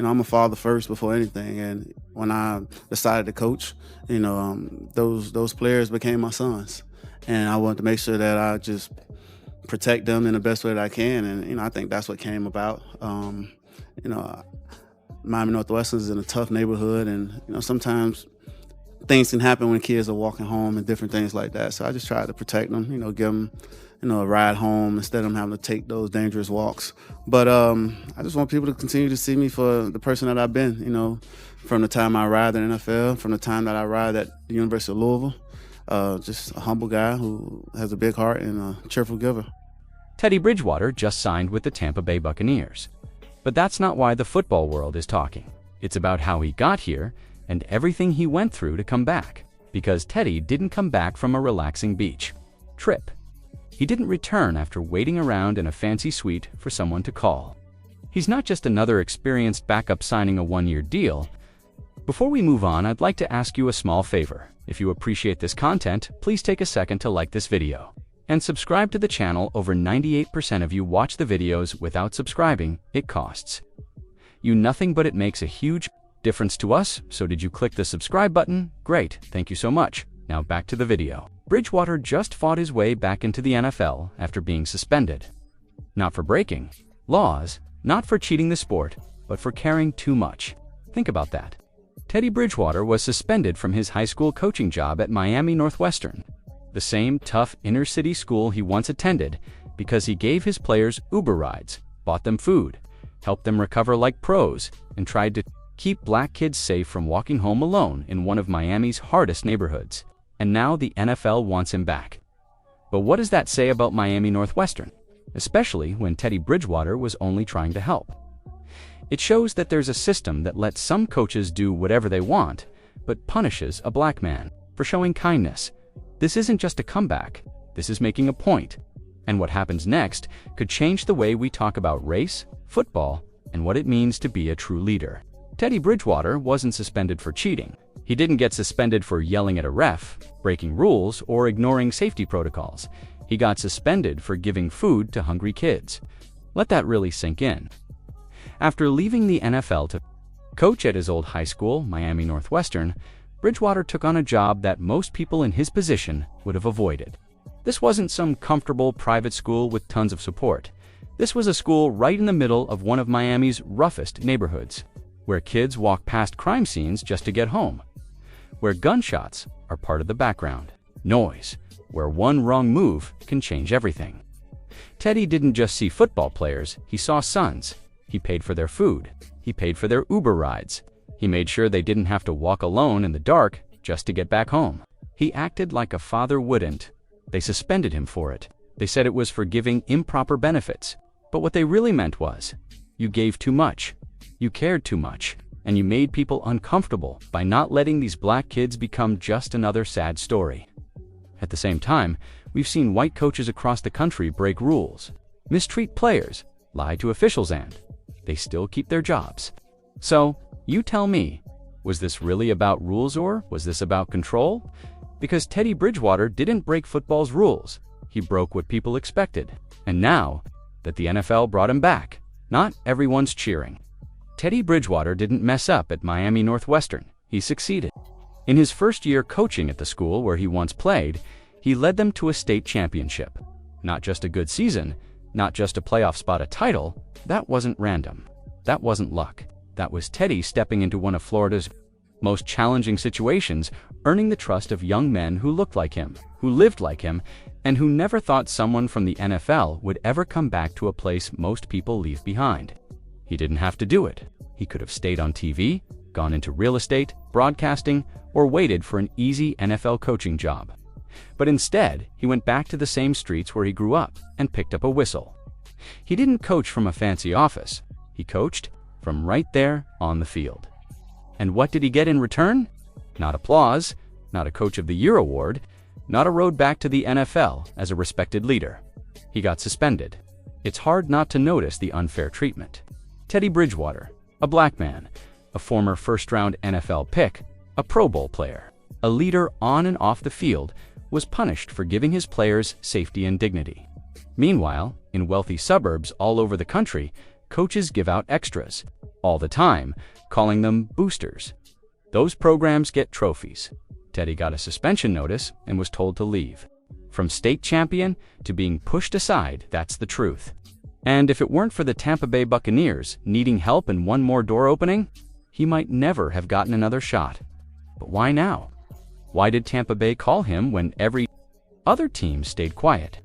I'm a father first before anything. And when I decided to coach, those players became my sons. And I wanted to make sure that I just protect them in the best way that I can. And, I think that's what came about. You know, Miami Northwestern is in a tough neighborhood. And, sometimes things can happen when kids are walking home and different things like that. So I just tried to protect them, give them, a ride home instead of them having to take those dangerous walks. But I just want people to continue to see me for the person that I've been, from the time I arrived in the NFL, from the time that I arrived at the University of Louisville. Just a humble guy who has a big heart and a cheerful giver. Teddy Bridgewater just signed with the Tampa Bay Buccaneers. But that's not why the football world is talking. It's about how he got here and everything he went through to come back. Because Teddy didn't come back from a relaxing beach trip. He didn't return after waiting around in a fancy suite for someone to call. He's not just another experienced backup signing a one-year deal. Before we move on, I'd like to ask you a small favor. If you appreciate this content, please take a second to like this video and subscribe to the channel. Over 98% of you watch the videos without subscribing. It costs you nothing, but it makes a huge difference to us. So did you click the subscribe button? Great, thank you so much. Now back to the video. Bridgewater just fought his way back into the NFL after being suspended. Not for breaking laws, not for cheating the sport, but for caring too much. Think about that. Teddy Bridgewater was suspended from his high school coaching job at Miami Northwestern, the same tough inner-city school he once attended, because he gave his players Uber rides, bought them food, helped them recover like pros, and tried to keep black kids safe from walking home alone in one of Miami's hardest neighborhoods. And now the NFL wants him back. But what does that say about Miami Northwestern, especially when Teddy Bridgewater was only trying to help? It shows that there's a system that lets some coaches do whatever they want, but punishes a black man for showing kindness. This isn't just a comeback, this is making a point. And what happens next could change the way we talk about race, football, and what it means to be a true leader. Teddy Bridgewater wasn't suspended for cheating. He didn't get suspended for yelling at a ref, breaking rules, or ignoring safety protocols. He got suspended for giving food to hungry kids. Let that really sink in. After leaving the NFL to coach at his old high school, Miami Northwestern, Bridgewater took on a job that most people in his position would have avoided. This wasn't some comfortable private school with tons of support. This was a school right in the middle of one of Miami's roughest neighborhoods, where kids walk past crime scenes just to get home, where gunshots are part of the background noise, where one wrong move can change everything. Teddy didn't just see football players, he saw sons. He paid for their food. He paid for their Uber rides. He made sure they didn't have to walk alone in the dark just to get back home. He acted like a father wouldn't. They suspended him for it. They said it was for giving improper benefits. But what they really meant was, you gave too much. You cared too much, and you made people uncomfortable by not letting these black kids become just another sad story. At the same time, we've seen white coaches across the country break rules, mistreat players, lie to officials, and they still keep their jobs. So, you tell me, was this really about rules, or was this about control? Because Teddy Bridgewater didn't break football's rules. He broke what people expected. And now that the NFL brought him back, not everyone's cheering. Teddy Bridgewater didn't mess up at Miami Northwestern. He succeeded. In his first year coaching at the school where he once played, he led them to a state championship. Not just a good season, not just a playoff spot, a title. That wasn't random. That wasn't luck. That was Teddy stepping into one of Florida's most challenging situations, earning the trust of young men who looked like him, who lived like him, and who never thought someone from the NFL would ever come back to a place most people leave behind. He didn't have to do it. He could have stayed on TV, gone into real estate, broadcasting, or waited for an easy NFL coaching job. But instead, he went back to the same streets where he grew up and picked up a whistle. He didn't coach from a fancy office. He coached from right there on the field. And what did he get in return? Not applause, not a Coach of the Year award, not a road back to the NFL as a respected leader. He got suspended. It's hard not to notice the unfair treatment. Teddy Bridgewater, a black man, a former first-round NFL pick, a Pro Bowl player, a leader on and off the field, was punished for giving his players safety and dignity. Meanwhile, in wealthy suburbs all over the country, Coaches give out extras all the time, calling them boosters. Those programs get trophies. Teddy got a suspension notice and was told to leave. From state champion to being pushed aside, that's the truth. And if it weren't for the Tampa Bay Buccaneers needing help and one more door opening, he might never have gotten another shot. But why now? Why did Tampa Bay call him when every other team stayed quiet?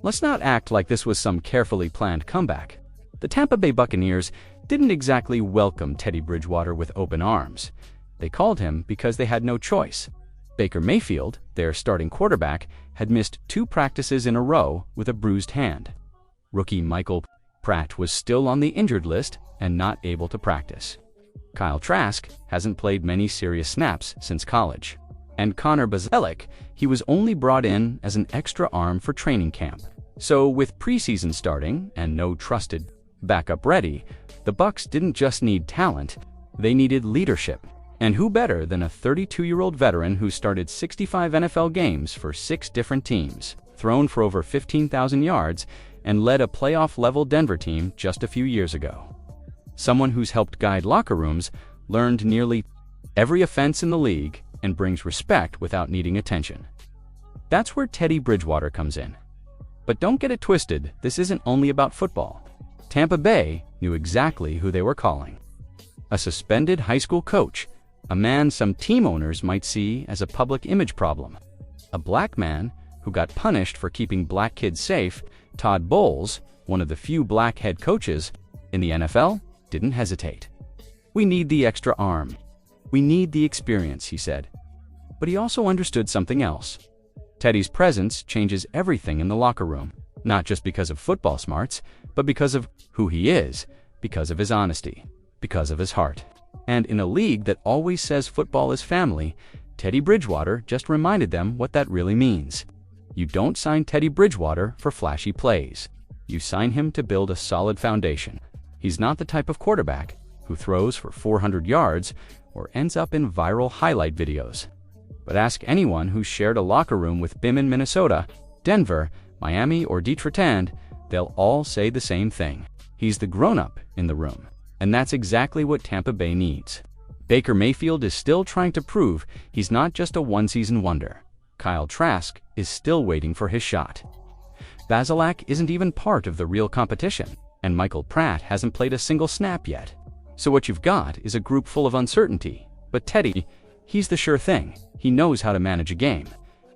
Let's not act like this was some carefully planned comeback. The Tampa Bay Buccaneers didn't exactly welcome Teddy Bridgewater with open arms. They called him because they had no choice. Baker Mayfield, their starting quarterback, had missed 2 practices in a row with a bruised hand. Rookie Michael Pratt was still on the injured list and not able to practice. Kyle Trask hasn't played many serious snaps since college. And Connor Bazelak, he was only brought in as an extra arm for training camp. So with preseason starting and no trusted backup ready, the Bucs didn't just need talent, they needed leadership. And who better than a 32-year-old veteran who started 65 NFL games for 6 different teams, thrown for over 15,000 yards, and led a playoff-level Denver team just a few years ago. Someone who's helped guide locker rooms, learned nearly every offense in the league, and brings respect without needing attention. That's where Teddy Bridgewater comes in. But don't get it twisted, this isn't only about football. Tampa Bay knew exactly who they were calling. A suspended high school coach, a man some team owners might see as a public image problem. A black man who got punished for keeping black kids safe. Todd Bowles, one of the few black head coaches in the NFL, didn't hesitate. "We need the extra arm. We need the experience," he said. But he also understood something else. Teddy's presence changes everything in the locker room, not just because of football smarts, but because of who he is, because of his honesty, because of his heart. And in a league that always says football is family, Teddy Bridgewater just reminded them what that really means. You don't sign Teddy Bridgewater for flashy plays. You sign him to build a solid foundation. He's not the type of quarterback who throws for 400 yards or ends up in viral highlight videos. But ask anyone who's shared a locker room with Bim in Minnesota, Denver, Miami, or Detroit, and they'll all say the same thing. He's the grown-up in the room. And that's exactly what Tampa Bay needs. Baker Mayfield is still trying to prove he's not just a one-season wonder. Kyle Trask is still waiting for his shot. Bazelak isn't even part of the real competition, and Michael Pratt hasn't played a single snap yet. So what you've got is a group full of uncertainty. But Teddy, he's the sure thing. He knows how to manage a game.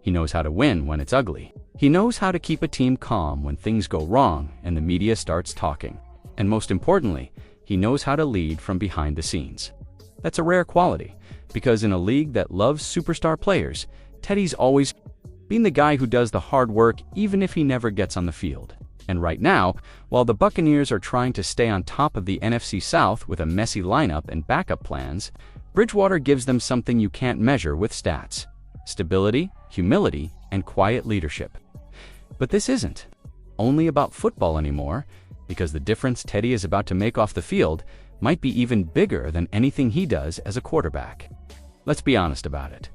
He knows how to win when it's ugly. He knows how to keep a team calm when things go wrong and the media starts talking. And most importantly, he knows how to lead from behind the scenes. That's a rare quality, because in a league that loves superstar players, Teddy's always been the guy who does the hard work even if he never gets on the field. And right now, while the Buccaneers are trying to stay on top of the NFC South with a messy lineup and backup plans, Bridgewater gives them something you can't measure with stats: stability, humility, and quiet leadership. But this isn't only about football anymore, because the difference Teddy is about to make off the field might be even bigger than anything he does as a quarterback. Let's be honest about it.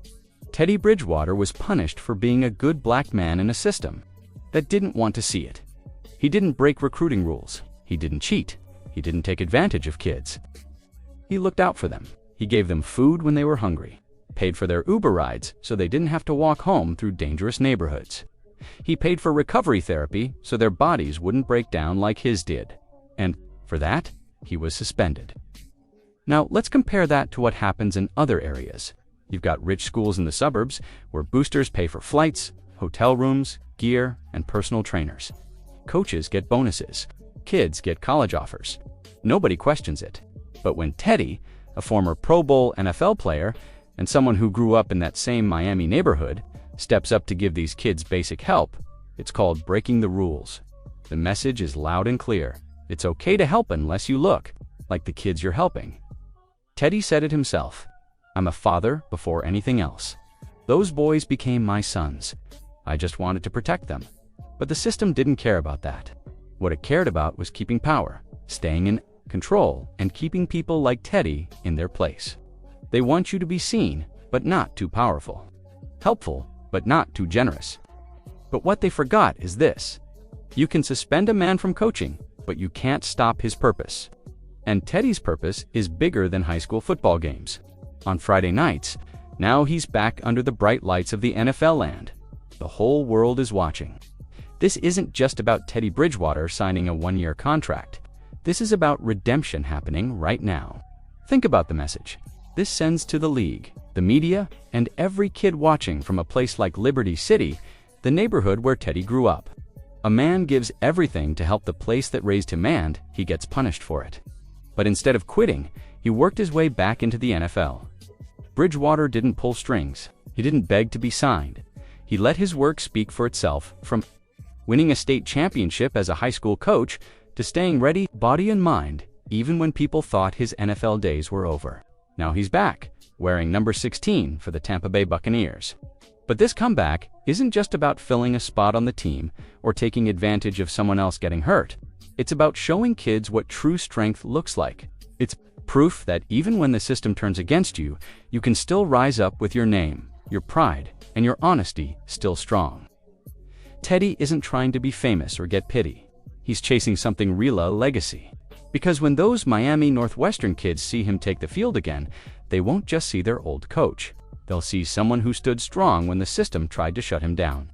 Teddy Bridgewater was punished for being a good black man in a system that didn't want to see it. He didn't break recruiting rules. He didn't cheat. He didn't take advantage of kids. He looked out for them. He gave them food when they were hungry, paid for their Uber rides so they didn't have to walk home through dangerous neighborhoods. He paid for recovery therapy so their bodies wouldn't break down like his did. And for that, he was suspended. Now, let's compare that to what happens in other areas. You've got rich schools in the suburbs where boosters pay for flights, hotel rooms, gear, and personal trainers. Coaches get bonuses. Kids get college offers. Nobody questions it. But when Teddy, a former Pro Bowl NFL player and someone who grew up in that same Miami neighborhood, steps up to give these kids basic help, it's called breaking the rules. The message is loud and clear. It's okay to help unless you look like the kids you're helping. Teddy said it himself. "I'm a father before anything else. Those boys became my sons. I just wanted to protect them." But the system didn't care about that. What it cared about was keeping power, staying in control, and keeping people like Teddy in their place. They want you to be seen, but not too powerful. Helpful, but not too generous. But what they forgot is this: you can suspend a man from coaching, but you can't stop his purpose. And Teddy's purpose is bigger than high school football games. On Friday nights, now he's back under the bright lights of the NFL land. The whole world is watching. This isn't just about Teddy Bridgewater signing a one-year contract. This is about redemption happening right now. Think about the message this sends to the league, the media, and every kid watching from a place like Liberty City, the neighborhood where Teddy grew up. A man gives everything to help the place that raised him, and he gets punished for it. But instead of quitting, he worked his way back into the NFL. Bridgewater didn't pull strings. He didn't beg to be signed. He let his work speak for itself, from winning a state championship as a high school coach to staying ready, body and mind, even when people thought his NFL days were over. Now he's back, wearing number 16 for the Tampa Bay Buccaneers. But this comeback isn't just about filling a spot on the team or taking advantage of someone else getting hurt. It's about showing kids what true strength looks like. It's proof that even when the system turns against you, you can still rise up with your name, your pride, and your honesty still strong. Teddy isn't trying to be famous or get pity. He's chasing something real, a legacy. Because when those Miami Northwestern kids see him take the field again, they won't just see their old coach. They'll see someone who stood strong when the system tried to shut him down.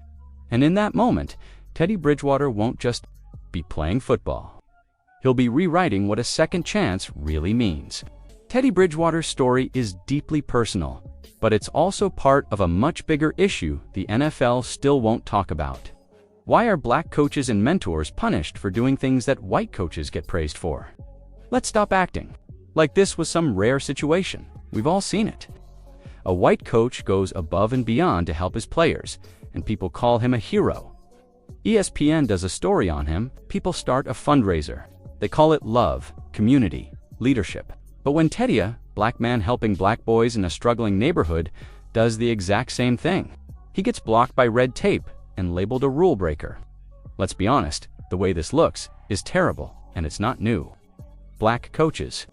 And in that moment, Teddy Bridgewater won't just be playing football. He'll be rewriting what a second chance really means. Teddy Bridgewater's story is deeply personal, but it's also part of a much bigger issue the NFL still won't talk about. Why are black coaches and mentors punished for doing things that white coaches get praised for? Let's stop acting like this was some rare situation. We've all seen it. A white coach goes above and beyond to help his players, and people call him a hero. ESPN does a story on him. People start a fundraiser. They call it love, community, leadership. But when Teddy, a black man helping black boys in a struggling neighborhood, does the exact same thing, he gets blocked by red tape and labeled a rule breaker. Let's be honest, the way this looks is terrible, and it's not new. Black coaches,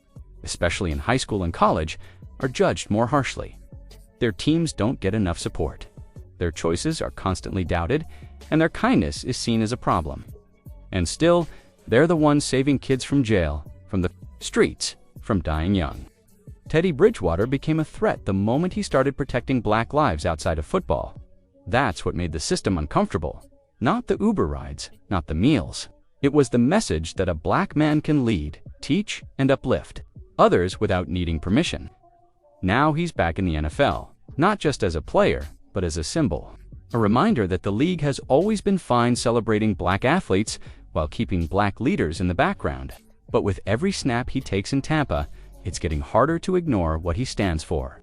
especially in high school and college, are judged more harshly. Their teams don't get enough support. Their choices are constantly doubted, and their kindness is seen as a problem. And still, they're the ones saving kids from jail, from the streets, from dying young. Teddy Bridgewater became a threat the moment he started protecting black lives outside of football. That's what made the system uncomfortable. Not the Uber rides, not the meals. It was the message that a black man can lead, teach, and uplift others without needing permission. Now he's back in the NFL, not just as a player, but as a symbol. A reminder that the league has always been fine celebrating black athletes while keeping black leaders in the background. But with every snap he takes in Tampa, it's getting harder to ignore what he stands for.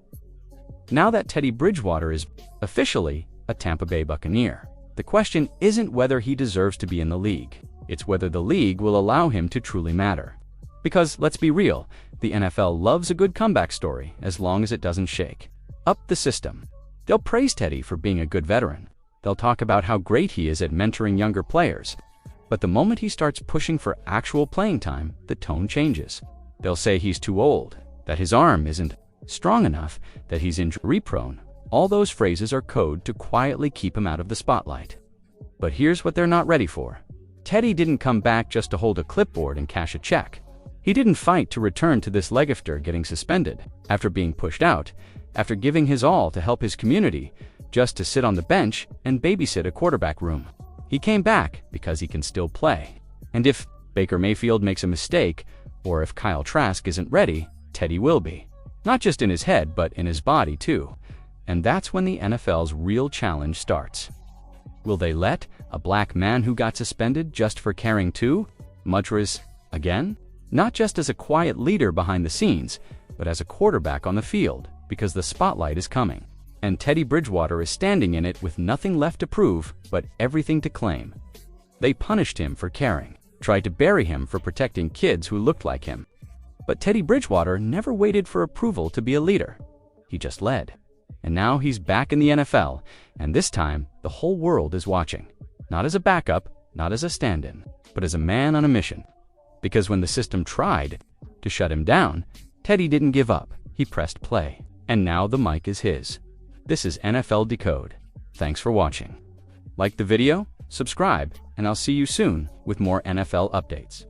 Now that Teddy Bridgewater is officially a Tampa Bay Buccaneer, the question isn't whether he deserves to be in the league. It's whether the league will allow him to truly matter. Because, let's be real, the NFL loves a good comeback story as long as it doesn't shake up the system. They'll praise Teddy for being a good veteran. They'll talk about how great he is at mentoring younger players. But the moment he starts pushing for actual playing time, the tone changes. They'll say he's too old, that his arm isn't strong enough, that he's injury-prone. All those phrases are code to quietly keep him out of the spotlight. But here's what they're not ready for. Teddy didn't come back just to hold a clipboard and cash a check. He didn't fight to return to this leg after getting suspended, after being pushed out, after giving his all to help his community, just to sit on the bench and babysit a quarterback room. He came back because he can still play. And if Baker Mayfield makes a mistake, or if Kyle Trask isn't ready, Teddy will be. Not just in his head, but in his body too. And that's when the NFL's real challenge starts. Will they let a black man who got suspended just for carrying two mudras again? Not just as a quiet leader behind the scenes, but as a quarterback on the field, because the spotlight is coming. And Teddy Bridgewater is standing in it with nothing left to prove, but everything to claim. They punished him for caring, tried to bury him for protecting kids who looked like him. But Teddy Bridgewater never waited for approval to be a leader. He just led. And now he's back in the NFL, and this time, the whole world is watching. Not as a backup, not as a stand-in, but as a man on a mission. Because when the system tried to shut him down, Teddy didn't give up. He pressed play. And now the mic is his. This is NFL Decode. Thanks for watching. Like the video, subscribe, and I'll see you soon with more NFL updates.